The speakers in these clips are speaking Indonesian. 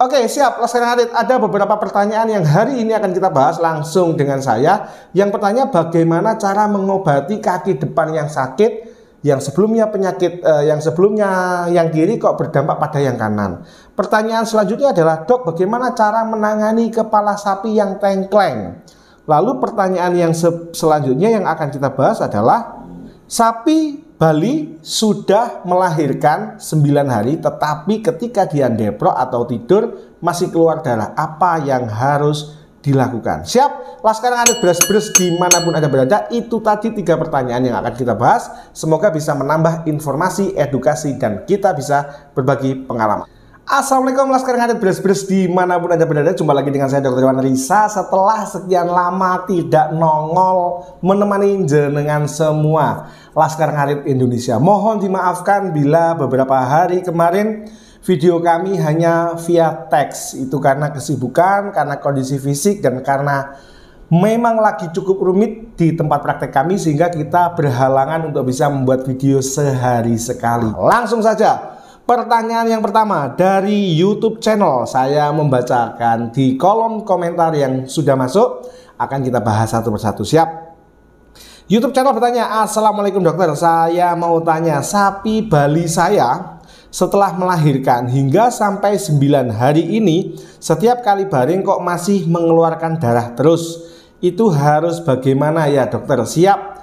Oke, siap. Laskar Ngarit, ada beberapa pertanyaan yang hari ini akan kita bahas langsung dengan saya. Yang pertanyaan, bagaimana cara mengobati kaki depan yang sakit, yang sebelumnya yang kiri kok berdampak pada yang kanan. Pertanyaan selanjutnya adalah, dok, bagaimana cara menangani kepala sapi yang tengkleng? Lalu pertanyaan yang selanjutnya yang akan kita bahas adalah, sapi Bali sudah melahirkan 9 hari, tetapi ketika dia deprok atau tidur masih keluar darah. Apa yang harus dilakukan? Siap? Laskar Ngarit beres-beres dimanapun Anda berada. Itu tadi 3 pertanyaan yang akan kita bahas. Semoga bisa menambah informasi, edukasi, dan kita bisa berbagi pengalaman. Assalamualaikum Laskar Ngarit beres-beres dimanapun Anda berada. Jumpa lagi dengan saya Dr. Iwan Risa. Setelah sekian lama tidak nongol menemani jenengan semua Laskar Ngarit Indonesia, mohon dimaafkan bila beberapa hari kemarin video kami hanya via teks. Itu karena kesibukan, karena kondisi fisik, dan karena memang lagi cukup rumit di tempat praktek kami, sehingga kita berhalangan untuk bisa membuat video sehari sekali. Langsung saja, pertanyaan yang pertama dari YouTube channel, saya membacakan di kolom komentar yang sudah masuk. Akan kita bahas satu persatu. Siap? YouTube channel bertanya, Assalamualaikum dokter, saya mau tanya, sapi Bali saya setelah melahirkan hingga sampai 9 hari ini, setiap kali baring kok masih mengeluarkan darah terus. Itu harus bagaimana ya dokter? Siap.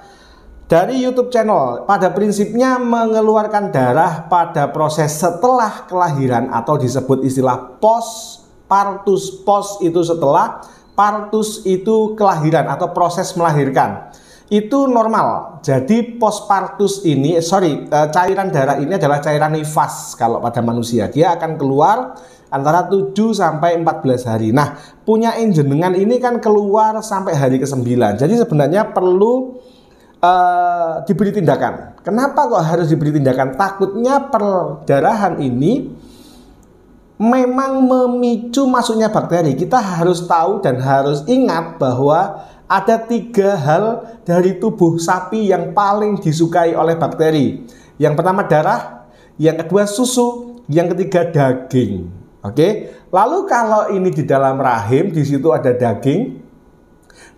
Dari YouTube channel, pada prinsipnya mengeluarkan darah pada proses setelah kelahiran atau disebut istilah postpartus. Post itu setelah, partus itu kelahiran atau proses melahirkan. Itu normal. Jadi postpartus ini, cairan darah ini adalah cairan nifas kalau pada manusia. Dia akan keluar antara 7 sampai 14 hari. Nah, punya jenengan ini kan keluar sampai hari ke-9. Jadi sebenarnya perlu diberi tindakan. Kenapa kok harus diberi tindakan? Takutnya perdarahan ini memang memicu masuknya bakteri. Kita harus tahu dan harus ingat bahwa ada 3 hal dari tubuh sapi yang paling disukai oleh bakteri. Yang pertama darah, yang kedua susu, yang ketiga daging. Oke. Lalu kalau ini di dalam rahim, di situ ada daging,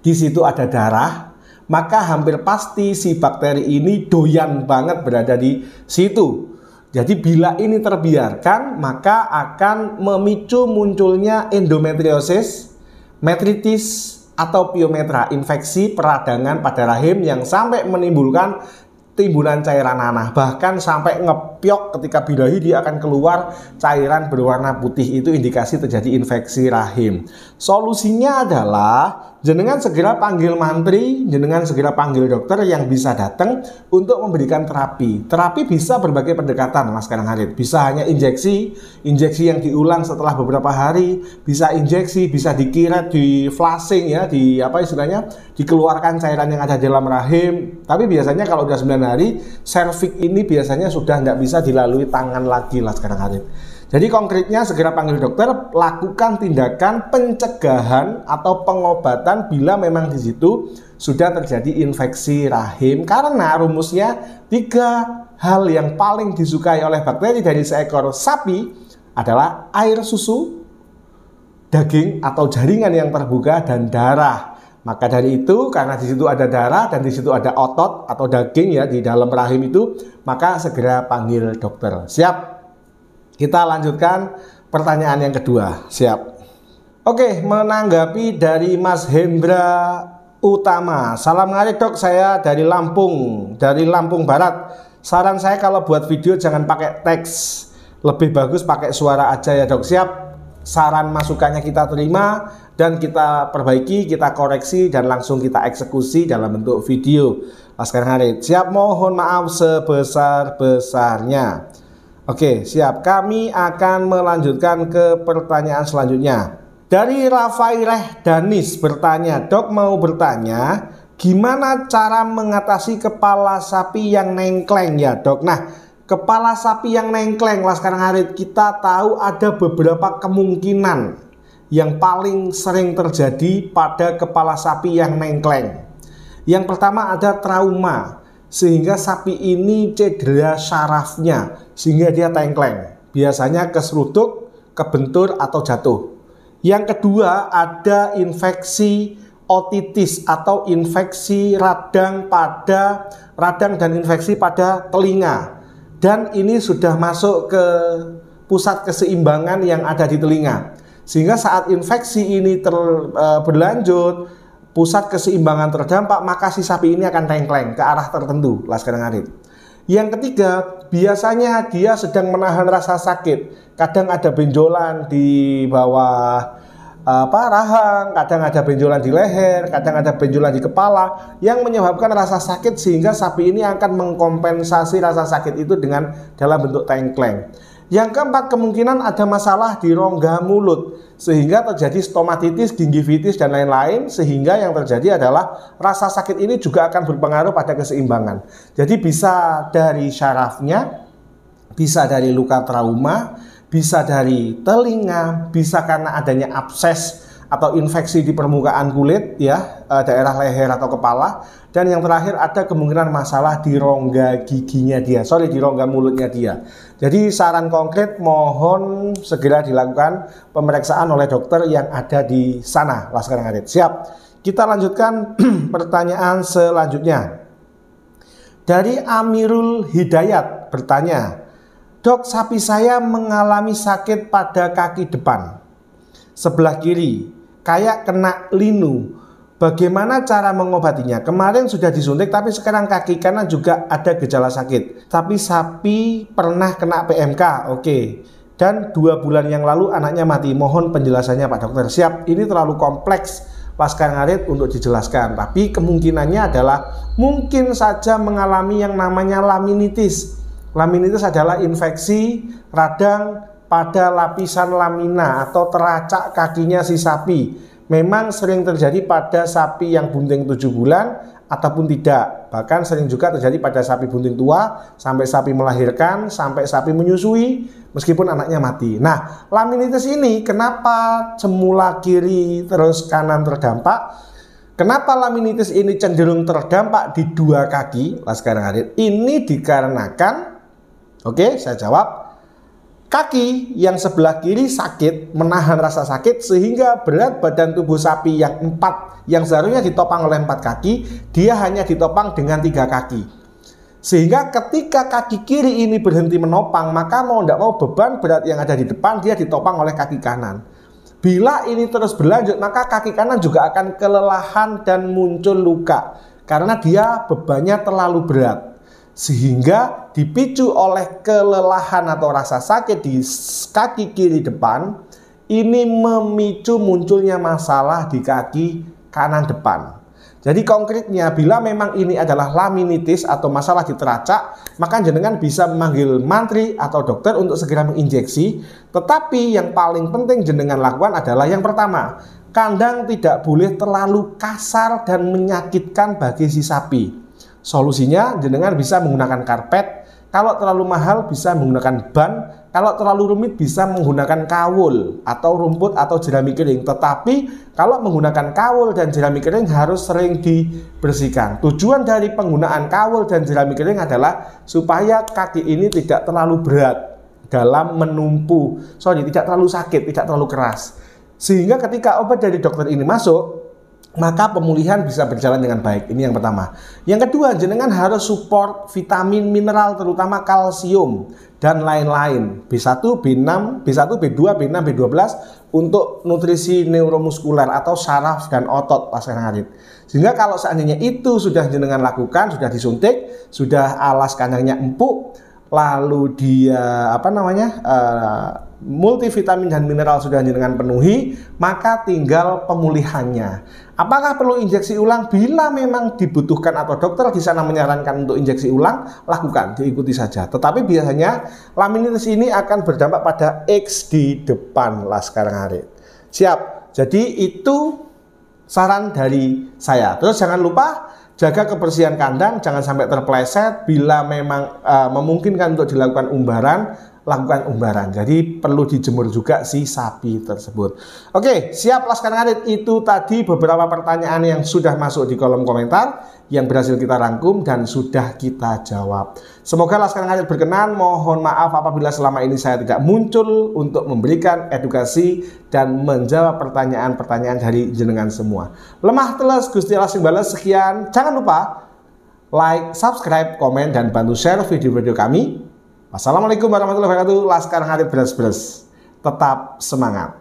di situ ada darah, maka hampir pasti si bakteri ini doyan banget berada di situ. Jadi bila ini terbiarkan, maka akan memicu munculnya endometriosis, metritis, atau piometra, infeksi peradangan pada rahim yang sampai menimbulkan timbunan cairan nanah, bahkan sampai ngepiok. Ketika birahi dia akan keluar cairan berwarna putih. Itu indikasi terjadi infeksi rahim. Solusinya adalah jenengan segera panggil mantri, jenengan segera panggil dokter yang bisa datang untuk memberikan terapi. Terapi bisa berbagai pendekatan Laskar Ngarit. Bisa hanya injeksi yang diulang setelah beberapa hari, bisa injeksi, bisa dikiret, di flushing ya, dikeluarkan cairan yang ada di dalam rahim. Tapi biasanya kalau udah 9 hari, serviks ini biasanya sudah nggak bisa dilalui tangan lagi Laskar Ngarit. Jadi konkretnya segera panggil dokter, lakukan tindakan pencegahan atau pengobatan bila memang di situ sudah terjadi infeksi rahim. Karena rumusnya 3 hal yang paling disukai oleh bakteri dari seekor sapi adalah air susu, daging atau jaringan yang terbuka, dan darah. Maka dari itu, karena di situ ada darah dan di situ ada otot atau daging ya di dalam rahim itu, maka segera panggil dokter. Siap? Kita lanjutkan pertanyaan yang kedua. Siap? Oke, menanggapi dari Mas Hendra Utama. Salam Ngarit dok, saya dari Lampung Barat. Saran saya kalau buat video jangan pakai teks, lebih bagus pakai suara aja ya dok. Siap? Saran masukannya kita terima dan kita perbaiki, kita koreksi, dan langsung kita eksekusi dalam bentuk video. Laskar Ngarit siap, mohon maaf sebesar-besarnya. Oke, siap. Kami akan melanjutkan ke pertanyaan selanjutnya. Dari Rafaireh Danis bertanya, dok mau bertanya, gimana cara mengatasi kepala sapi yang nengkleng ya dok? Nah, kepala sapi yang nengkleng Laskar Ngarit, kita tahu ada beberapa kemungkinan yang paling sering terjadi pada kepala sapi yang nengkleng. Yang pertama ada trauma, sehingga sapi ini cedera syarafnya sehingga dia tengkleng. Biasanya keseruduk, kebentur atau jatuh. Yang kedua ada infeksi otitis atau infeksi radang dan infeksi pada telinga. Dan ini sudah masuk ke pusat keseimbangan yang ada di telinga. Sehingga saat infeksi ini berlanjut, pusat keseimbangan terdampak, maka si sapi ini akan tengkleng ke arah tertentu, Laskar Ngarit. Yang ketiga, biasanya dia sedang menahan rasa sakit. Kadang ada benjolan di bawah rahang, kadang ada benjolan di leher, kadang ada benjolan di kepala yang menyebabkan rasa sakit, sehingga sapi ini akan mengkompensasi rasa sakit itu dengan dalam bentuk tengkleng. Yang keempat, kemungkinan ada masalah di rongga mulut sehingga terjadi stomatitis, gingivitis dan lain-lain, sehingga yang terjadi adalah rasa sakit ini juga akan berpengaruh pada keseimbangan. Jadi bisa dari syarafnya, bisa dari luka trauma, bisa dari telinga, bisa karena adanya abses atau infeksi di permukaan kulit ya, daerah leher atau kepala, dan yang terakhir ada kemungkinan masalah di rongga giginya dia, di rongga mulutnya dia. Jadi saran konkret mohon segera dilakukan pemeriksaan oleh dokter yang ada di sana, Laskar Ngarit. Siap. Kita lanjutkan pertanyaan selanjutnya. Dari Amirul Hidayat bertanya, "Dok, sapi saya mengalami sakit pada kaki depan sebelah kiri, kayak kena linu. Bagaimana cara mengobatinya? Kemarin sudah disuntik, tapi sekarang kaki kanan juga ada gejala sakit. Tapi sapi pernah kena PMK, oke. Dan 2 bulan yang lalu anaknya mati. Mohon penjelasannya Pak Dokter." Siap, ini terlalu kompleks, Laskar Ngarit, untuk dijelaskan. Tapi kemungkinannya adalah mungkin saja mengalami yang namanya laminitis. Laminitis adalah infeksi radang pada lapisan lamina atau teracak kakinya si sapi. Memang sering terjadi pada sapi yang bunting 7 bulan ataupun tidak. Bahkan sering juga terjadi pada sapi bunting tua, sampai sapi melahirkan, sampai sapi menyusui, meskipun anaknya mati. Nah, laminitis ini kenapa semula kiri terus kanan terdampak? Kenapa laminitis ini cenderung terdampak di 2 kaki, Laskar Ngarit? Ini dikarenakan, oke, saya jawab, kaki yang sebelah kiri sakit, menahan rasa sakit, sehingga berat badan tubuh sapi yang 4, yang seharusnya ditopang oleh 4 kaki, dia hanya ditopang dengan 3 kaki. Sehingga ketika kaki kiri ini berhenti menopang, maka mau tidak mau beban berat yang ada di depan dia ditopang oleh kaki kanan. Bila ini terus berlanjut, maka kaki kanan juga akan kelelahan dan muncul luka, karena dia bebannya terlalu berat. Sehingga dipicu oleh kelelahan atau rasa sakit di kaki kiri depan, ini memicu munculnya masalah di kaki kanan depan. Jadi konkretnya, bila memang ini adalah laminitis atau masalah di teracak, maka jenengan bisa memanggil mantri atau dokter untuk segera menginjeksi. Tetapi yang paling penting jenengan lakukan adalah yang pertama, kandang tidak boleh terlalu kasar dan menyakitkan bagi si sapi. Solusinya jenengan bisa menggunakan karpet, kalau terlalu mahal bisa menggunakan ban, kalau terlalu rumit bisa menggunakan kawul atau rumput atau jerami kering. Tetapi kalau menggunakan kawul dan jerami kering harus sering dibersihkan. Tujuan dari penggunaan kawul dan jerami kering adalah supaya kaki ini tidak terlalu berat dalam menumpu, tidak terlalu sakit, tidak terlalu keras. Sehingga ketika obat dari dokter ini masuk, maka pemulihan bisa berjalan dengan baik. Ini yang pertama. Yang kedua, jenengan harus support vitamin, mineral, terutama kalsium dan lain-lain. B1, B6, B1, B2, B6, B12 untuk nutrisi neuromuskuler atau saraf dan otot, Laskar Ngarit. Sehingga kalau seandainya itu sudah jenengan lakukan, sudah disuntik, sudah alas kandangnya empuk, lalu dia multivitamin dan mineral sudah jenengan penuhi, maka tinggal pemulihannya. Apakah perlu injeksi ulang? Bila memang dibutuhkan atau dokter di sana menyarankan untuk injeksi ulang, lakukan, diikuti saja. Tetapi biasanya laminitis ini akan berdampak pada X di depan, Laskar Ngarit. Siap. Jadi itu saran dari saya. Terus jangan lupa jaga kebersihan kandang, jangan sampai terpleset. Bila memang memungkinkan untuk dilakukan umbaran, lakukan umbaran. Jadi perlu dijemur juga si sapi tersebut. Oke, siap Laskar Ngarit. Itu tadi beberapa pertanyaan yang sudah masuk di kolom komentar yang berhasil kita rangkum dan sudah kita jawab. Semoga Laskar Ngarit berkenan. Mohon maaf apabila selama ini saya tidak muncul untuk memberikan edukasi dan menjawab pertanyaan-pertanyaan dari jenengan semua. Lemah teles Gusti Allah sing bales. Sekian. Jangan lupa like, subscribe, komen, dan bantu share video-video kami. Wassalamualaikum warahmatullahi wabarakatuh. Laskar Ngarit beres-beres. Tetap semangat.